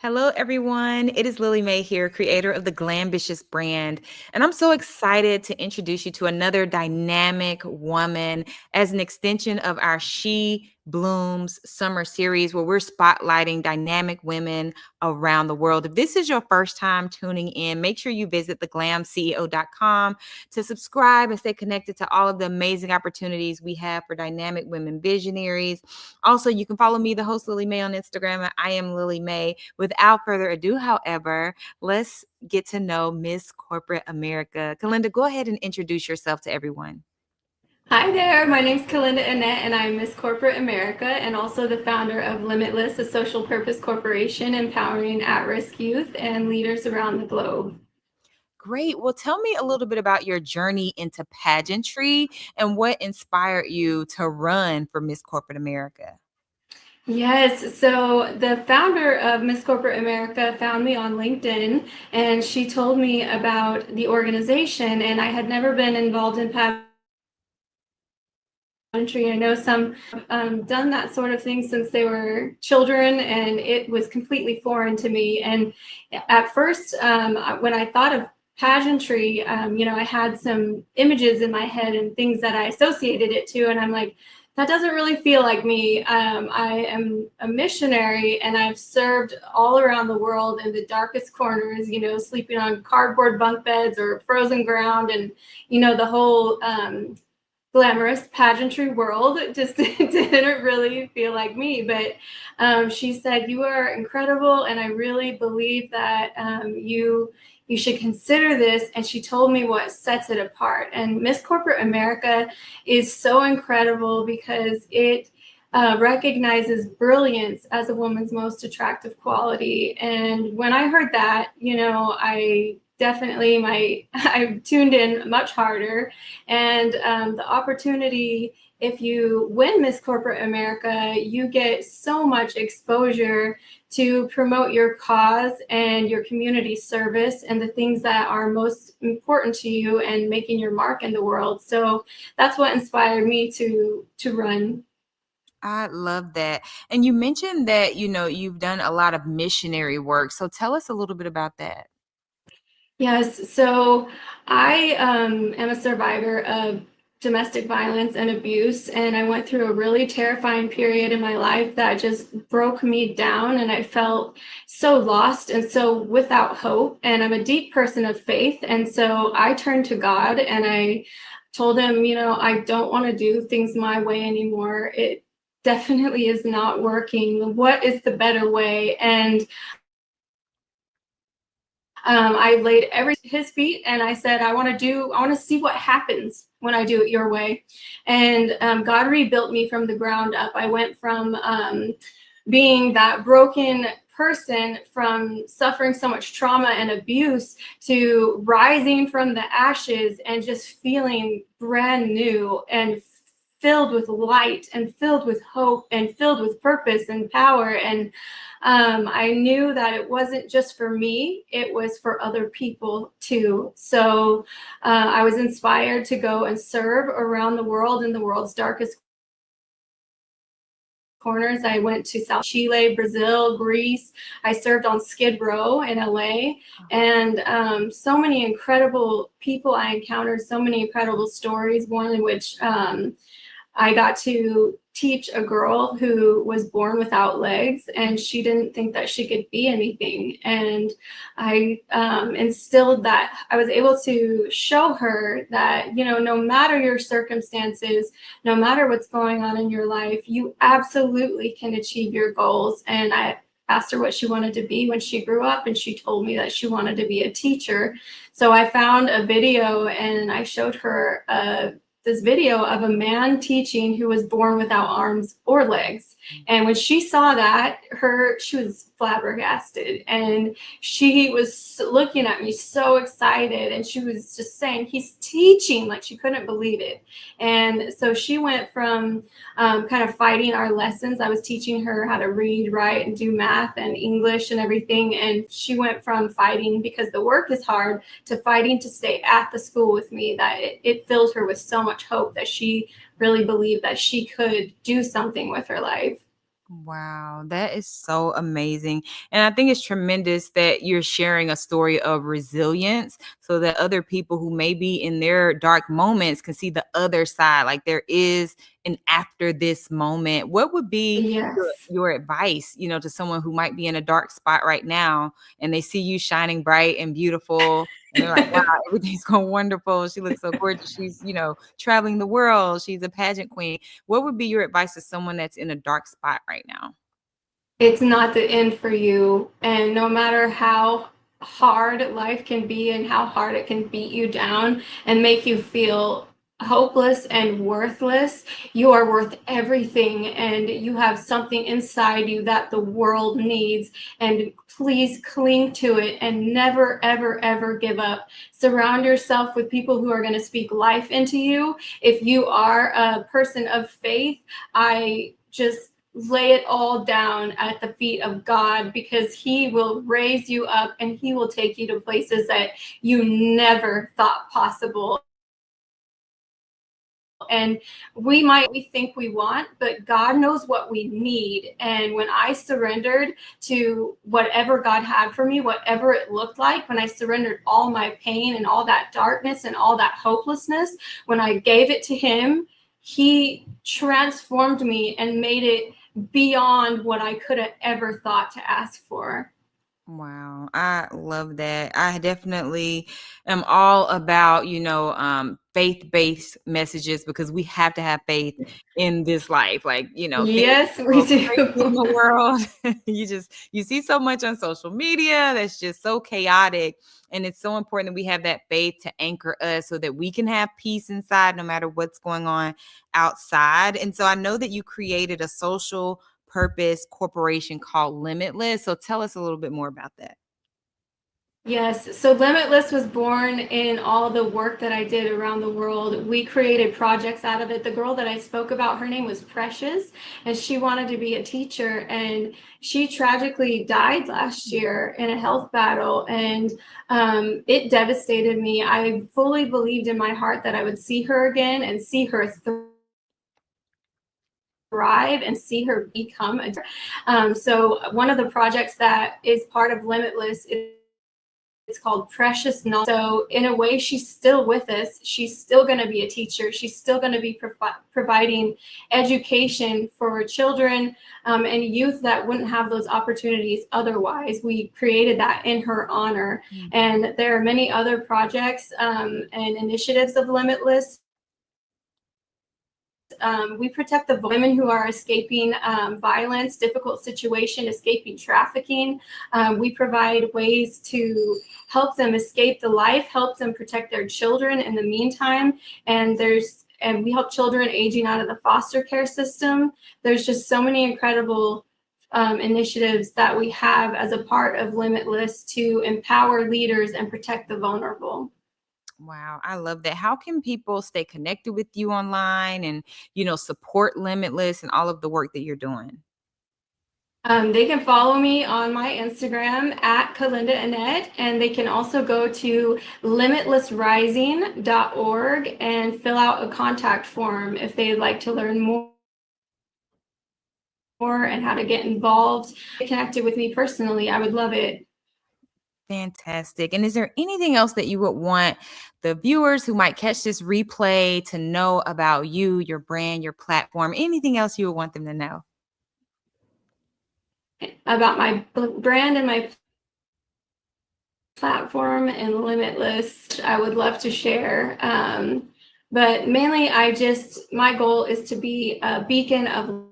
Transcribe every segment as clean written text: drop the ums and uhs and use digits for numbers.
Hello, everyone. It is Lily May here, creator of the Glambitious brand. And I'm so excited to introduce you to another dynamic woman as an extension of our She Blooms summer series, where we're spotlighting dynamic women around the world. If this is your first time tuning in, make sure you visit theglamceo.com to subscribe and stay connected to all of the amazing opportunities we have for dynamic women visionaries. Also, you can follow me, the host Lily May, on Instagram at I am Lily May. Without further ado, however, let's get to know Miss Corporate America. Kelenda, go ahead and introduce yourself to everyone. Hi there, my name's Kelenda Annette, and I'm Miss Corporate America and also the founder of Limitless, a social purpose corporation empowering at risk youth and leaders around the globe. Great. Well, tell me a little bit about your journey into pageantry and what inspired you to run for Miss Corporate America. Yes, so the founder of Miss Corporate America found me on LinkedIn and she told me about the organization, and I had never been involved in pageantry. I know some done that sort of thing since they were children, and it was completely foreign to me. And at first, when I thought of pageantry, I had some images in my head and things that I associated it to, and I'm like, that doesn't really feel like me. I am a missionary, and I've served all around the world in the darkest corners, sleeping on cardboard bunk beds or frozen ground, and the whole glamorous pageantry world. It just didn't really feel like me. But she said, "You are incredible, and I really believe that you should consider this." And she told me what sets it apart. And Miss Corporate America is so incredible because it recognizes brilliance as a woman's most attractive quality. And when I heard that, I definitely I tuned in much harder. And the opportunity, if you win Miss Corporate America, you get so much exposure to promote your cause and your community service and the things that are most important to you and making your mark in the world. So that's what inspired me to run. I love that. And you mentioned that, you've done a lot of missionary work. So tell us a little bit about that. Yes, so I am a survivor of domestic violence and abuse, and I went through a really terrifying period in my life that just broke me down, and I felt so lost and so without hope. And I'm a deep person of faith, and so I turned to God and I told him, I don't want to do things my way anymore. It definitely is not working. What is the better way? And I laid every his feet, and I said, I want to see what happens when I do it your way. And God rebuilt me from the ground up. I went from being that broken person, from suffering so much trauma and abuse, to rising from the ashes and just feeling brand new and filled with light and filled with hope and filled with purpose and power. And I knew that it wasn't just for me, it was for other people too. So I was inspired to go and serve around the world in the world's darkest corners. I went to South Chile, Brazil, Greece. I served on Skid Row in LA, and so many incredible people I encountered, so many incredible stories, one in which I got to teach a girl who was born without legs, and she didn't think that she could be anything. And I instilled that. I was able to show her that, no matter your circumstances, no matter what's going on in your life, you absolutely can achieve your goals. And I asked her what she wanted to be when she grew up, and she told me that she wanted to be a teacher. So I found a video and I showed her this video of a man teaching who was born without arms or legs. And when she saw that, she was flabbergasted, and she was looking at me so excited, and she was just saying, he's teaching, like she couldn't believe it. And so she went from kind of fighting our lessons. I was teaching her how to read, write, and do math and English and everything. And she went from fighting because the work is hard to fighting to stay at the school with me. That it filled her with so much hope that she really believed that she could do something with her life. Wow, that is so amazing. And I think it's tremendous that you're sharing a story of resilience so that other people who may be in their dark moments can see the other side. Like there is an after this moment. What would be Yes. your advice, to someone who might be in a dark spot right now and they see you shining bright and beautiful and they're like, wow, everything's going wonderful. She looks so gorgeous. She's, traveling the world. She's a pageant queen. What would be your advice to someone that's in a dark spot right now? It's not the end for you. And no matter how hard life can be and how hard it can beat you down and make you feel hopeless and worthless, you are worth everything and you have something inside you that the world needs. And please cling to it and never, ever, ever give up. Surround yourself with people who are going to speak life into you. If you are a person of faith, I just lay it all down at the feet of God, because He will raise you up and He will take you to places that you never thought possible. And we think we want, but God knows what we need. And when I surrendered to whatever God had for me, whatever it looked like, when I surrendered all my pain and all that darkness and all that hopelessness, when I gave it to Him, He transformed me and made it beyond what I could have ever thought to ask for. Wow, I love that. I definitely am all about, faith-based messages because we have to have faith in this life. Like, things Yes, we go crazy in do. the world. You see so much on social media that's just so chaotic. And it's so important that we have that faith to anchor us so that we can have peace inside no matter what's going on outside. And so I know that you created a social purpose corporation called Limitless. So tell us a little bit more about that. Yes, so Limitless was born in all the work that I did around the world. We created projects out of it. The girl that I spoke about, her name was Precious, and she wanted to be a teacher. And she tragically died last year in a health battle, and it devastated me. I fully believed in my heart that I would see her again and see her thrive and see her become a. So one of the projects that is part of Limitless is it's called Precious Knowledge. So in a way, she's still with us. She's still going to be a teacher. She's still going to be providing education for children and youth that wouldn't have those opportunities otherwise. We created that in her honor. Mm. And there are many other projects and initiatives of Limitless. We protect the women who are escaping violence, difficult situation, escaping trafficking. We provide ways to help them escape the life, help them protect their children in the meantime. And we help children aging out of the foster care system. There's just so many incredible initiatives that we have as a part of Limitless to empower leaders and protect the vulnerable. Wow, I love that. How can people stay connected with you online and, support Limitless and all of the work that you're doing? They can follow me on my Instagram at Kelenda Annette, and they can also go to limitlessrising.org and fill out a contact form if they'd like to learn more and how to get involved. Get connected with me personally. I would love it. Fantastic. And is there anything else that you would want the viewers who might catch this replay to know about you, your brand, your platform? Anything else you would want them to know? About my brand and my platform and Limitless, I would love to share. But mainly, my goal is to be a beacon of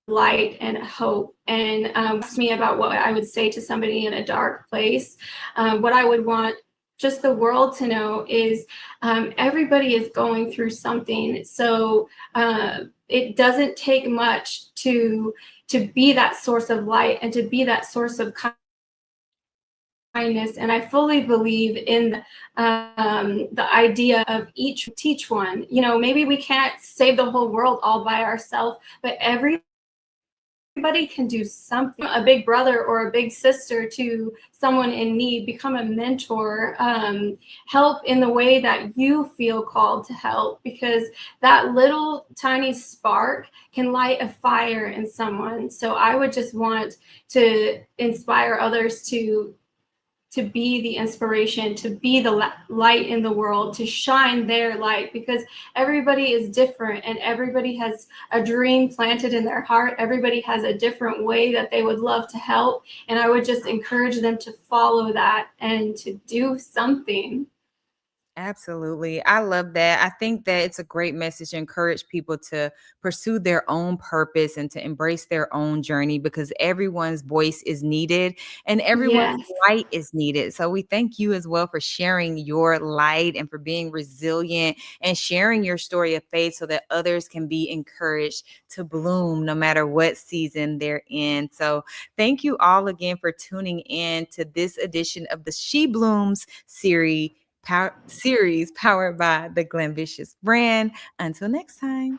light and hope. And asked me about what I would say to somebody in a dark place. What I would want just the world to know is everybody is going through something. So it doesn't take much to be that source of light and to be that source of kindness. And I fully believe in the idea of each teach one. Maybe we can't save the whole world all by ourselves, but every Everybody can do something, a big brother or a big sister to someone in need, become a mentor, help in the way that you feel called to help, because that little tiny spark can light a fire in someone. So I would just want to inspire others to be the inspiration, to be the light in the world, to shine their light, because everybody is different and everybody has a dream planted in their heart. Everybody has a different way that they would love to help. And I would just encourage them to follow that and to do something. Absolutely. I love that. I think that it's a great message to encourage people to pursue their own purpose and to embrace their own journey, because everyone's voice is needed and everyone's Yes. light is needed. So we thank you as well for sharing your light and for being resilient and sharing your story of faith so that others can be encouraged to bloom no matter what season they're in. So thank you all again for tuning in to this edition of the She Blooms series powered by the Glambitious brand. Until next time.